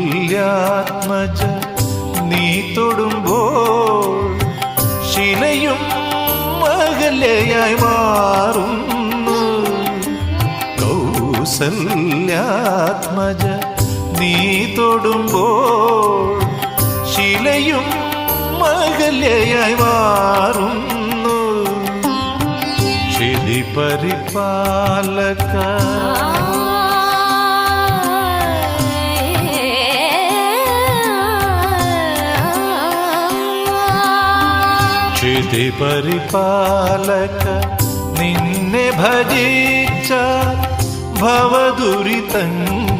കൗസല്യാത്മജ നീ തൊടുമ്പോൾ ശിലയും അകലയായി മാറുന്നു. കൗസല്യാത്മജ നീ തൊടുമ്പോൾ ശിലയും അകലയായി മാറുന്നു. ക്ഷിതി പരിപാലക ക്ഷിതി പരിപാലക നിന്നെ ഭജിച്ച ഭവദുരിതങ്ങൾ